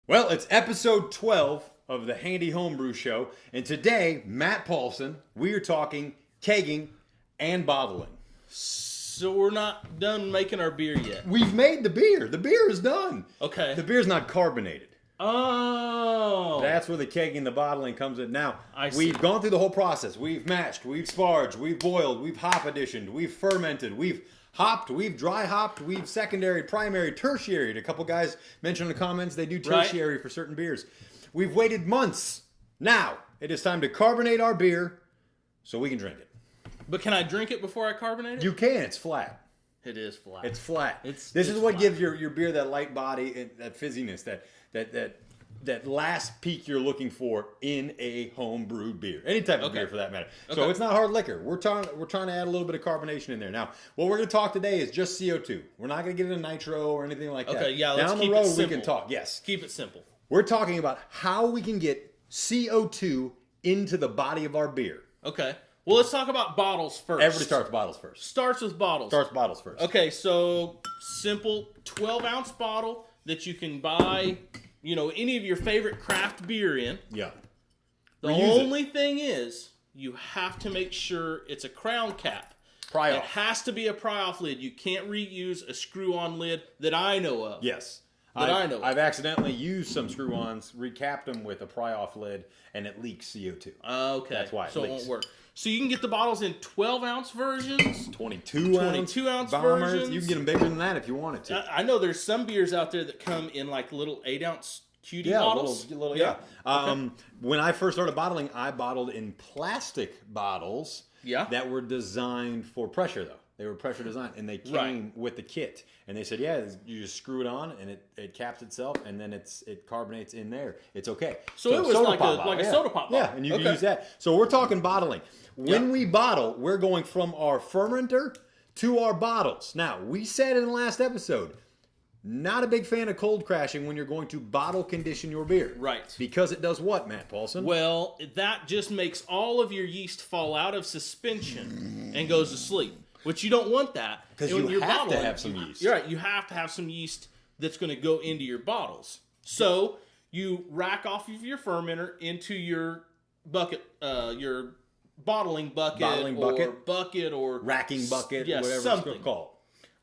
Well, it's episode 12 of the Handy Homebrew Show, and today, Matt Paulson, we are talking kegging and bottling. So we're not done making our beer yet. We've made the beer. The beer is done. Okay. The beer's not carbonated. Oh. That's where the kegging, the bottling comes in. Now, I see. we've gone through the whole process. We've mashed, we've sparged, we've boiled, we've hop additioned, we've fermented, we've hopped, we've dry hopped, we've secondary, primary, tertiary. A couple guys mentioned in the comments they do tertiary for certain beers. We've waited months. Now, it is time to carbonate our beer so we can drink it. But can I drink it before I carbonate it? You can. It's flat. It is flat. It's flat. It's what flat. gives your beer that light body and that fizziness, that last peak you're looking for in a home brewed beer, any type of beer for that matter. So it's not hard liquor. We're trying to add a little bit of carbonation in there. Now, what we're going to talk today is just CO2. We're not going to get into nitro or anything like that. Okay, yeah, let's down keep the it road we simple. can talk. Yes, Keep it simple. we're talking about how we can get CO2 into the body of our beer. Okay. Well, let's talk about bottles first. Everybody starts with bottles first. Starts with bottles. Starts with bottles first. Okay, so simple 12-ounce bottle that you can buy, any of your favorite craft beer in. Yeah. The only thing is, you have to make sure it's a crown cap. Pry It off. has to be a pry-off lid. You can't reuse a screw-on lid that I know of. Yes. I've accidentally used some screw-ons, recapped them with a pry-off lid, and it leaks CO2. Okay. That's why it so leaks. it won't work. So you can get the bottles in 12-ounce versions. 22-ounce bombers. versions. You can get them bigger than that if you wanted to. I know there's some beers out there that come in like little 8-ounce cutie bottles. Yeah. When I first started bottling, I bottled in plastic bottles that were designed for pressure, though. They were pressure designed, and they came with the kit. And they said, yeah, you just screw it on, and it caps itself, and then it carbonates in there. It's okay. So it was like a soda pop bottle. Yeah, and you can use that. So we're talking bottling. When we bottle, we're going from our fermenter to our bottles. Now, we said in the last episode, not a big fan of cold crashing when you're going to bottle condition your beer. Right. Because it does what, Matt Paulson? Well, that just makes all of your yeast fall out of suspension and goes to sleep. Which you don't want that. Because you have to have some yeast. You're right. You have to have some yeast that's going to go into your bottles. So you rack off of your fermenter into your bucket, your bottling bucket, or racking bucket, whatever something. it's called.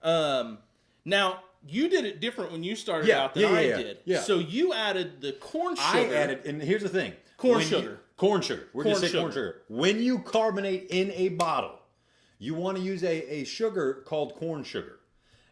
Now, you did it different when you started out than I did. Yeah. So you added the corn sugar. And here's the thing. Corn sugar. Corn sugar. We're going to say corn sugar. When you carbonate in a bottle, you want to use a sugar called corn sugar.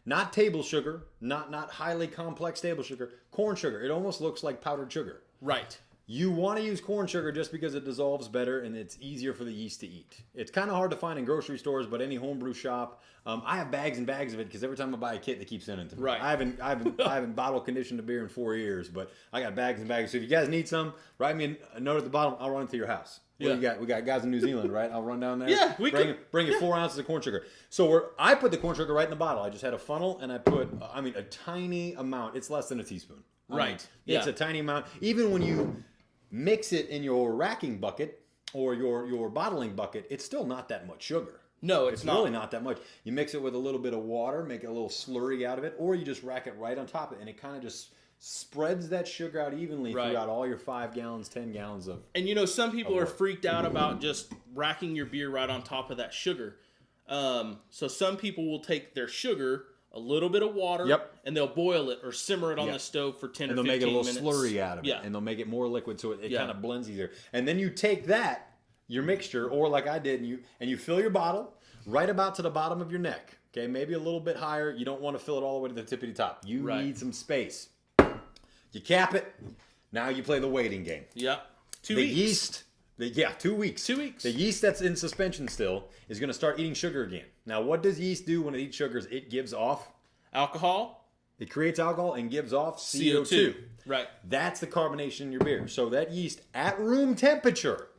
Not table sugar, not highly complex table sugar. Corn sugar. It almost looks like powdered sugar. Right. You want to use corn sugar just because it dissolves better and it's easier for the yeast to eat. It's kind of hard to find in grocery stores, but any homebrew shop, I have bags and bags of it because every time I buy a kit, they keep sending it to me. Right. I haven't bottle conditioned a beer in 4 years, but I got bags and bags. So if you guys need some, write me a note at the bottom. I'll run it to your house. What do you got? We got guys in New Zealand, right? I'll run down there. Yeah, bring you 4 ounces of corn sugar. So I put the corn sugar right in the bottle. I just had a funnel and I put, a tiny amount. It's less than a teaspoon. Right. It's a tiny amount. Even when you mix it in your racking bucket or your bottling bucket, it's still not that much sugar. No, it's not. Really not that much. You mix it with a little bit of water, make it a little slurry out of it, or you just rack it right on top of it, and it kind of just spreads that sugar out evenly throughout all your 5 gallons, 10 gallons of. And some people are freaked out about just racking your beer right on top of that sugar. So some people will take their sugar, a little bit of water, and they'll boil it or simmer it on the stove for 10 or 15 minutes. And they'll make it a little slurry out of it, and they'll make it more liquid so it kind of blends easier. And then you take that, your mixture, or like I did, and you fill your bottle right about to the bottom of your neck. Okay, maybe a little bit higher. You don't want to fill it all the way to the tippity top. You need some space. You cap it. Now you play the waiting game. Yeah. 2 the weeks. Yeast. 2 weeks. 2 weeks. The yeast that's in suspension still is going to start eating sugar again. Now, what does yeast do when it eats sugars? It gives off alcohol. It creates alcohol and gives off CO2. Right. That's the carbonation in your beer. So that yeast at room temperature.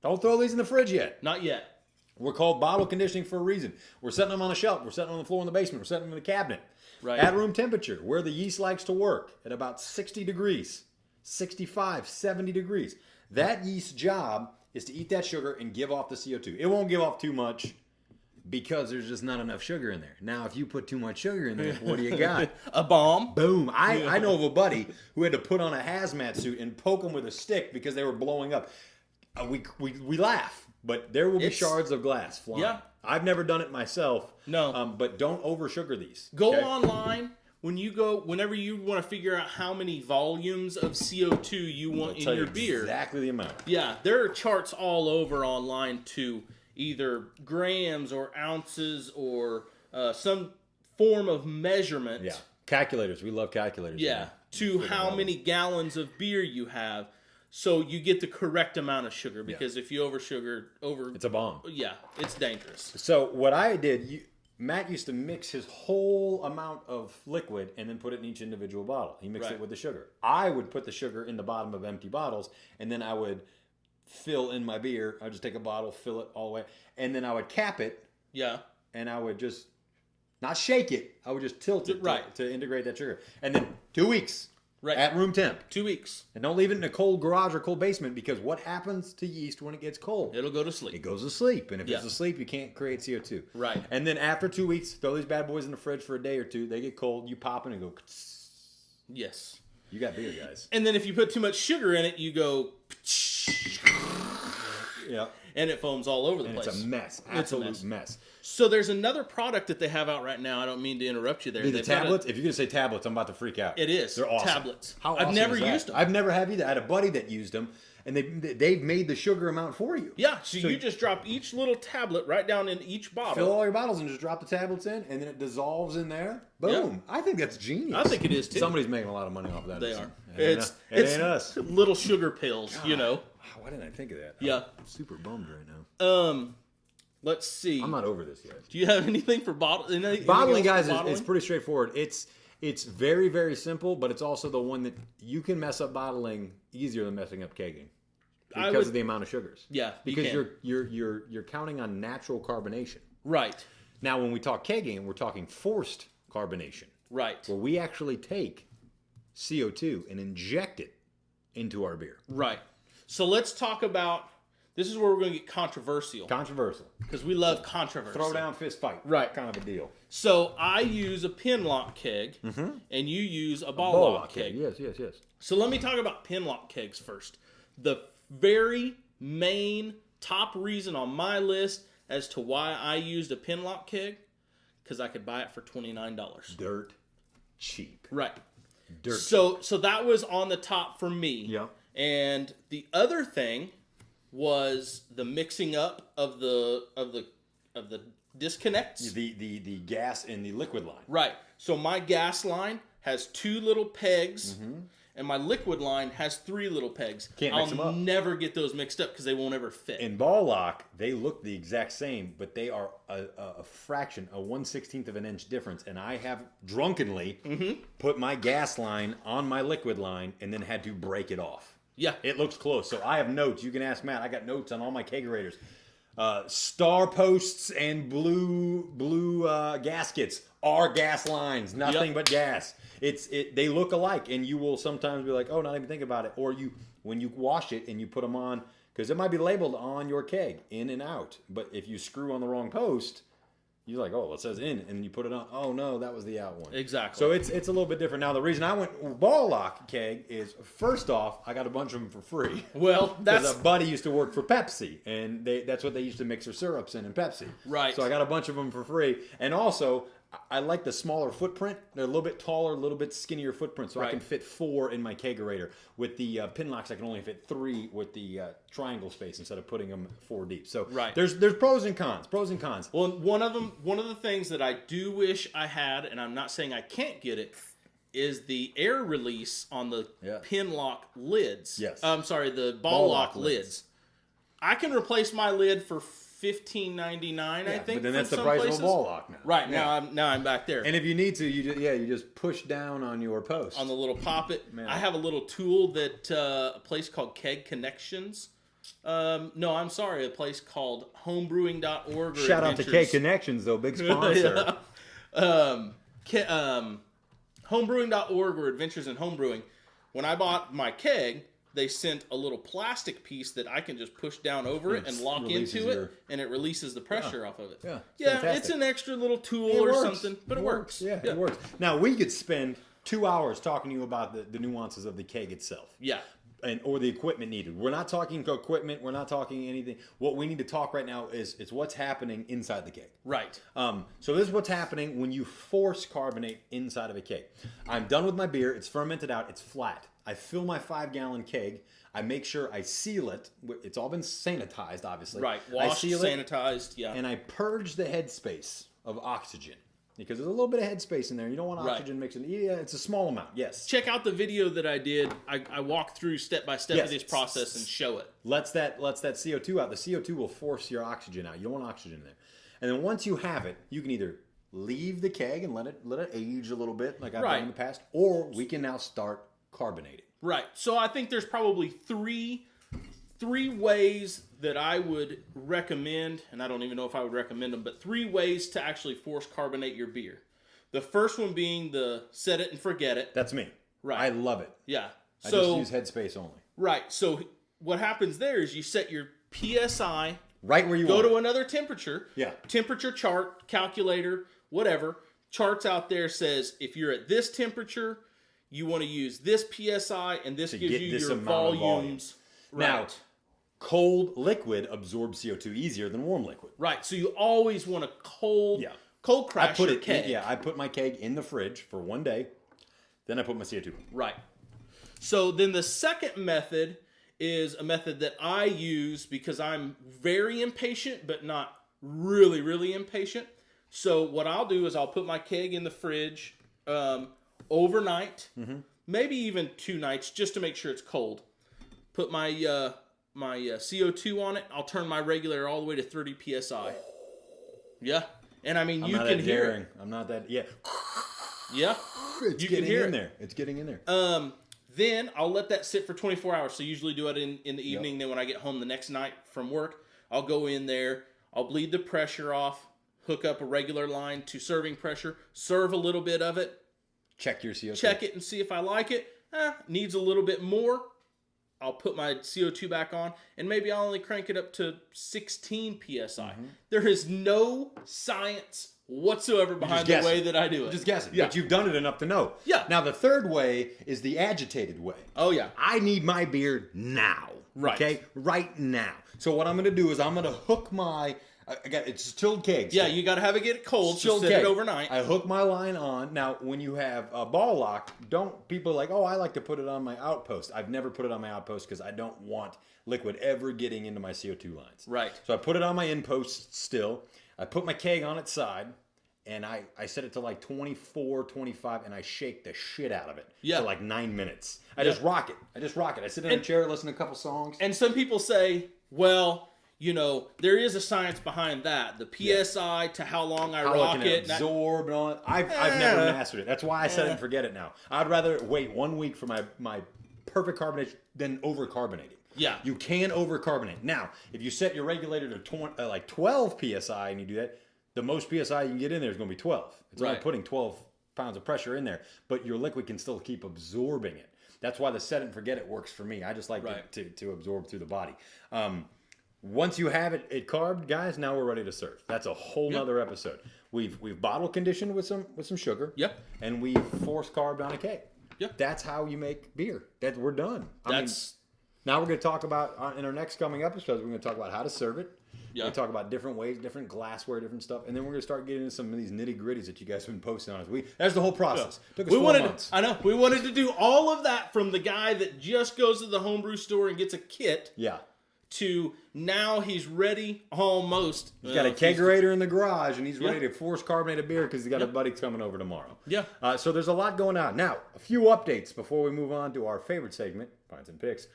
Don't throw these in the fridge yet. Not yet. We're called bottle conditioning for a reason. We're setting them on a shelf. We're setting them on the floor in the basement. We're setting them in the cabinet. Right. At room temperature, where the yeast likes to work, at about 60 degrees, 65, 70 degrees. That yeast's job is to eat that sugar and give off the CO2. It won't give off too much, because there's just not enough sugar in there. Now, if you put too much sugar in there, what do you got? A bomb. Boom. I know of a buddy who had to put on a hazmat suit and poke them with a stick because they were blowing up. We laugh, but there will be shards of glass flying. Yeah. I've never done it myself. No. But don't over sugar these. Go online. Whenever you want to figure out how many volumes of CO2 you want in your beer. Exactly the amount. Yeah, there are charts all over online to either grams or ounces or some form of measurement. Yeah, calculators. We love calculators. Yeah, to how many gallons of beer you have. So you get the correct amount of sugar, because if you it's a bomb. Yeah, it's dangerous. So what I did, Matt used to mix his whole amount of liquid and then put it in each individual bottle. He mixed it with the sugar. I would put the sugar in the bottom of empty bottles, and then I would fill in my beer. I'd just take a bottle, fill it all the way, and then I would cap it. Yeah. And I would just not shake it. I would just tilt it to integrate that sugar. And then 2 weeks. Right. At room temp. 2 weeks. And don't leave it in a cold garage or cold basement, because what happens to yeast when it gets cold? It'll go to sleep. It goes to sleep. And if it's asleep, you can't create CO2. Right. And then after 2 weeks, throw these bad boys in the fridge for a day or two. They get cold. You pop it and go. Yes. You got beer, guys. And then if you put too much sugar in it, you go. Yeah. And it foams all over the place. It's a mess. Absolute mess. So there's another product that they have out right now. I don't mean to interrupt you there. The tablets? If you're going to say tablets, I'm about to freak out. It is. They're awesome. Tablets. How awesome I've never used them. I've never have either. I had a buddy that used them, and they've made the sugar amount for you. Yeah, so you just drop each little tablet right down in each bottle. Fill all your bottles and just drop the tablets in, and then it dissolves in there. Boom. Yeah. I think that's genius. I think it is, too. Somebody's making a lot of money off of that. They are. It ain't us. Little sugar pills, God. Why didn't I think of that? Yeah. I'm super bummed right now. Let's see. I'm not over this yet. Do you have anything for bottling? Bottling, guys, is pretty straightforward. It's very, very simple, but it's also the one that you can mess up bottling easier than messing up kegging because of the amount of sugars. Yeah, because you're counting on natural carbonation. Right. Now, when we talk kegging, we're talking forced carbonation. Right. Where we actually take CO2 and inject it into our beer. Right. So let's talk about. This is where we're going to get controversial. Controversial. Because we love controversy. Throw down, fist fight. Right. Kind of a deal. So I use a pin lock keg, and you use a ball lock keg. Yes. So let me talk about pin lock kegs first. The very main top reason on my list as to why I used a pin lock keg, because I could buy it for $29. Dirt cheap. Right. Dirt cheap. So that was on the top for me. Yeah. And the other thing was the mixing up of the disconnects. The gas in the liquid line. Right. So my gas line has 2 little pegs, and my liquid line has 3 little pegs. Can't mix them up. I'll never get those mixed up because they won't ever fit. In ball lock, they look the exact same, but they are a fraction, a 1/16 of an inch difference. And I have drunkenly put my gas line on my liquid line and then had to break it off. Yeah. It looks close. So I have notes. You can ask Matt. I got notes on all my kegerators. Star posts and blue gaskets are gas lines. Nothing but gas. They look alike, and you will sometimes be like, oh, not even think about it. Or when you wash it and you put them on, because it might be labeled on your keg, in and out. But if you screw on the wrong post, you're like, oh, it says in, and you put it on. Oh, no, that was the out one. Exactly. So it's a little bit different. Now, the reason I went ball lock keg is, first off, I got a bunch of them for free. Well, because a buddy used to work for Pepsi, and that's what they used to mix their syrups in Pepsi. Right. So I got a bunch of them for free. And also, I like the smaller footprint. They're a little bit taller, a little bit skinnier footprint, so I can fit 4 in my kegerator. With the pin locks, I can only fit 3 with the triangle space instead of putting them 4 deep. So there's pros and cons. Pros and cons. Well, one of the things that I do wish I had, and I'm not saying I can't get it, is the air release on the pin lock lids. Yes. I'm sorry, the ball lock lids. I can replace my lid for $15.99, I think. But then that's the price of a ball lock now. Right, now I'm back there. And if you need to, you just push down on your post. On the little poppet. Man. I have a little tool that a place called Keg Connections. No, I'm sorry, a place called homebrewing.org. Shout out to Keg Connections, though, big sponsor. Homebrewing.org or Adventures in Homebrewing. When I bought my keg, they sent a little plastic piece that I can just push down over it and lock into it, and it releases the pressure off of it. Yeah, it's an extra little tool or something, but it works. Yeah, it works. Now, we could spend 2 hours talking to you about the nuances of the keg itself. Yeah. Or the equipment needed. We're not talking equipment. We're not talking anything. What we need to talk right now is what's happening inside the keg. Right. So this is what's happening when you force carbonate inside of a keg. I'm done with my beer. It's fermented out. It's flat. I fill my 5-gallon keg. I make sure I seal it. It's all been sanitized, obviously. Right. Washed, sanitized, yeah. And I purge the headspace of oxygen. Because there's a little bit of headspace in there. You don't want oxygen mixing. Yeah, it's a small amount, yes. Check out the video that I did. I walk through step by step of this process and show it. Lets that CO2 out. The CO2 will force your oxygen out. You don't want oxygen in there. And then once you have it, you can either leave the keg and let it age a little bit like I've done in the past, or we can now start carbonating. Right. So I think there's probably three ways that I would recommend, and I don't even know if I would recommend them, but 3 ways to actually force carbonate your beer. The first one being the set it and forget it. That's me. Right. I love it. Yeah. I just use headspace only. Right. So what happens there is you set your PSI right where you go to another temperature. Yeah. Temperature chart, calculator, whatever. Charts out there says if you're at this temperature, you want to use this PSI, and this gives you your volumes. Right. Now, cold liquid absorbs CO2 easier than warm liquid. Right. So you always want to cold crash your keg. I put my keg in the fridge for 1 day. Then I put my CO2 in. Right. So then the second method is a method that I use because I'm very impatient, but not really, really impatient. So what I'll do is I'll put my keg in the fridge overnight, maybe even 2 nights, just to make sure it's cold. Put my CO2 on it. I'll turn my regulator all the way to 30 PSI. Yeah. And I mean, you can hear it. I'm not that, yeah. It's getting in there. It's getting in there. Then I'll let that sit for 24 hours. So usually do it in the evening. Then when I get home the next night from work, I'll go in there. I'll bleed the pressure off, hook up a regular line to serving pressure, serve a little bit of it. Check your CO2. Check it and see if I like it. Needs a little bit more. I'll put my CO2 back on, and maybe I'll only crank it up to 16 PSI. There is no science whatsoever behind the way that I do it. Just guessing. Yeah. But you've done it enough to know. Yeah. Now, the third way is the agitated way. Oh, yeah. I need my beer now. Right. Okay? Right now. So what I'm going to do is I'm going to hook my... it's chilled kegs. Yeah, you got to have it get cold, so sit it overnight. I hook my line on. Now, when you have a ball lock, people are like, oh, I like to put it on my outpost. I've never put it on my outpost because I don't want liquid ever getting into my CO2 lines. Right. So I put it on my inpost still. I put my keg on its side, and I set it to like 24, 25, and I shake the shit out of it for like 9 minutes. I just rock it. I sit in a chair, listen to a couple songs. And some people say, well... You know, there is a science behind that. The PSI to how long I rock it. Absorb and all that. I've never mastered it. That's why I set it and forget it now. I'd rather wait 1 week for my perfect carbonation than over-carbonating. Yeah. You can over-carbonate. Now, if you set your regulator to like 12 PSI and you do that, the most PSI you can get in there is going to be 12. It's only putting 12 pounds of pressure in there, but your liquid can still keep absorbing it. That's why the set it and forget it works for me. I just like it to absorb through the body. Once you have it carved, guys, now we're ready to serve. That's a whole nother episode. We've bottle conditioned with some sugar. Yep. And we've force carved on a keg. Yep. That's how you make beer. We're done. Now we're going to talk about, in our next coming episodes, we're going to talk about how to serve it. We're going to talk about different ways, different glassware, different stuff. And then we're going to start getting into some of these nitty gritties that you guys have been posting on us. That's the whole process. Took us 4 months. I know. We wanted to do all of that from the guy that just goes to the homebrew store and gets a kit. Yeah. To now he's ready almost. He's got a kegerator in the garage, and he's ready to force carbonate a beer because he's got a buddy coming over tomorrow. Yeah. So there's a lot going on. Now, a few updates before we move on to our favorite segment, Pints and Picks.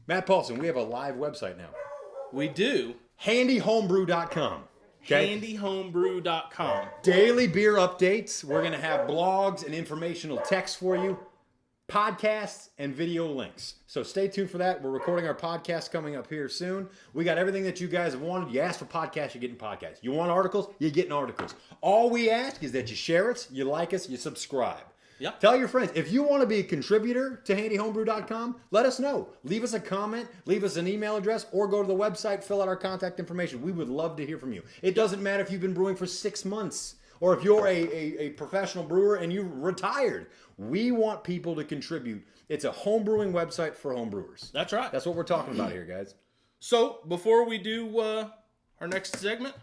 Matt Paulson, we have a live website now. We do. HandyHomebrew.com. Okay? HandyHomebrew.com. Daily beer updates. We're going to have blogs and informational texts for you. Podcasts and video links. So stay tuned for that. We're recording our podcast coming up here soon. We got everything that you guys have wanted. You asked for podcasts, you're getting podcasts. You want articles, you're getting articles. All we ask is that you share us, you like us, you subscribe. Yeah. Tell your friends. If you want to be a contributor to handyhomebrew.com, let us know. Leave us a comment, leave us an email address, or go to the website, fill out our contact information. We would love to hear from you. It doesn't matter if you've been brewing for 6 months or if you're a professional brewer and you've retired. We want people to contribute. It's a homebrewing website for homebrewers. That's right. That's what we're talking about here, guys. So, before we do our next segment,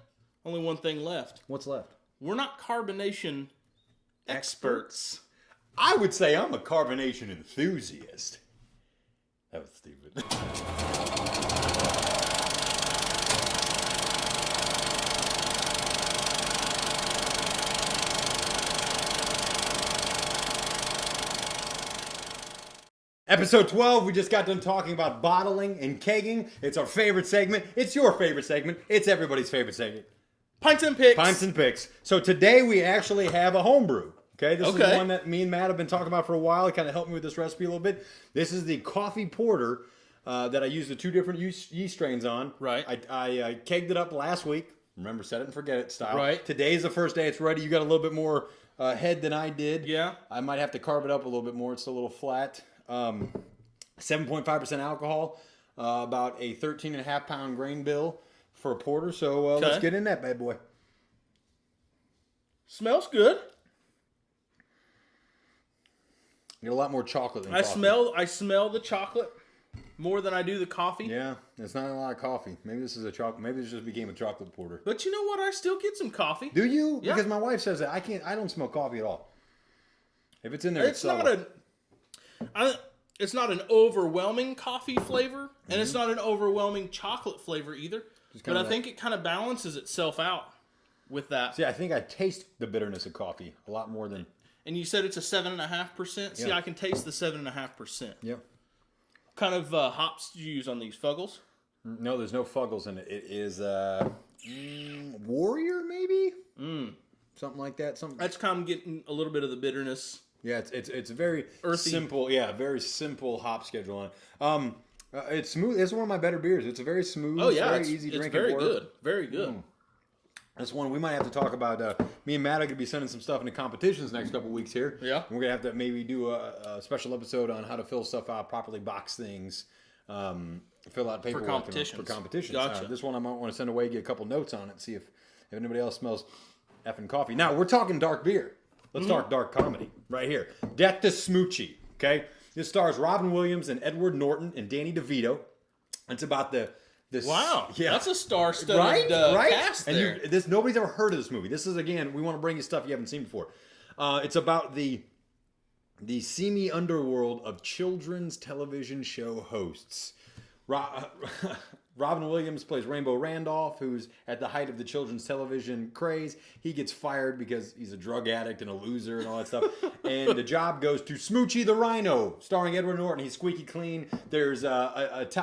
only one thing left. What's left? We're not carbonation experts. I would say I'm a carbonation enthusiast. That was stupid. Episode 12, we just got done talking about bottling and kegging. It's our favorite segment. It's your favorite segment. It's everybody's favorite segment. Pints and Picks. Pints and Picks. So today we actually have a homebrew. Okay, this is one that me and Matt have been talking about for a while. It kind of helped me with this recipe a little bit. This is the coffee porter that I used the 2 different yeast strains on. Right. I kegged it up last week. Remember, set it and forget it style. Right. Today's the first day it's ready. You got a little bit more head than I did. Yeah. I might have to carb it up a little bit more. It's a little flat. 7.5% alcohol. About a 13.5 pound grain bill for a porter. So let's get in that bad boy. Smells good. Get a lot more chocolate than coffee. I smell the chocolate more than I do the coffee. Yeah, it's not a lot of coffee. Maybe this is a chocolate. Maybe this just became a chocolate porter. But you know what? I still get some coffee. Do you? Yeah. Because my wife says that I don't smell coffee at all. If it's in there, it's not an overwhelming coffee flavor, and it's not an overwhelming chocolate flavor either. But I think it kind of balances itself out with that. See, I think I taste the bitterness of coffee a lot more than. And you said it's a 7.5%. See, I can taste the 7.5%. Yep. What kind of hops do you use on these Fuggles? No, there's no Fuggles in it. It is Warrior, maybe. Something like that. That's kind of getting a little bit of the bitterness. Yeah, it's a very earthy. Simple. Yeah, very simple hop schedule on it. It's smooth. It's one of my better beers. It's a very smooth. Oh yeah, very easy drink. It's very good. Very good. That's one we might have to talk about. Me and Matt are going to be sending some stuff into competitions next couple weeks here. Yeah. And we're going to have to maybe do a special episode on how to fill stuff out, properly box things, fill out paperwork for competitions. Gotcha. This one I might want to send away, get a couple notes on it, see if anybody else smells effing coffee. Now, we're talking dark beer. Let's talk dark comedy right here. Death to Smoochie, okay? This stars Robin Williams and Edward Norton and Danny DeVito. It's about this. Wow, yeah, that's a star-studded cast there. And nobody's ever heard of this movie. This is, again, we want to bring you stuff you haven't seen before. It's about the seamy underworld of children's television show hosts. Robin Williams plays Rainbow Randolph, who's at the height of the children's television craze. He gets fired because he's a drug addict and a loser and all that stuff. And the job goes to Smoochie the Rhino, starring Edward Norton. He's squeaky clean. There's Irish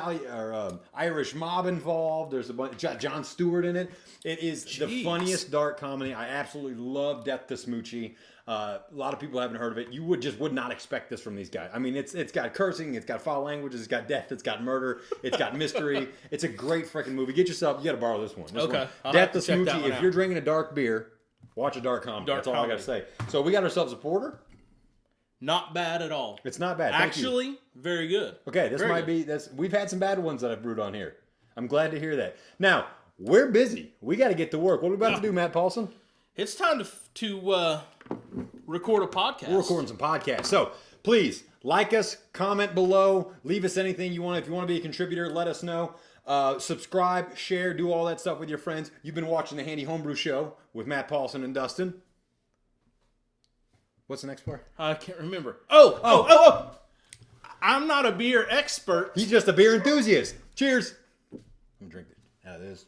mob involved. There's a bunch. Jon Stewart in it. It is the funniest dark comedy. I absolutely love Death to Smoochie. A lot of people haven't heard of it. You would not expect this from these guys. I mean, it's got cursing, it's got foul languages, it's got death, it's got murder, it's got mystery. It's a great freaking movie. You got to borrow this one. Death to Smoochie. If you're drinking a dark beer, watch a dark comedy. That's all I got to say. So we got ourselves a porter. Not bad at all. It's not bad. Actually, very good. Okay, this might be. We've had some bad ones that I've brewed on here. I'm glad to hear that. Now we're busy. We got to get to work. What are we about to do, Matt Paulson? It's time to record a podcast. We're recording some podcasts. So please like us, comment below, leave us anything you want. If you want to be a contributor, let us know. Subscribe, share, do all that stuff with your friends. You've been watching the Handy Homebrew Show with Matt Paulson and Dustin. What's the next part? I can't remember. Oh! I'm not a beer expert. He's just a beer enthusiast. Cheers. I'm drinking out of this.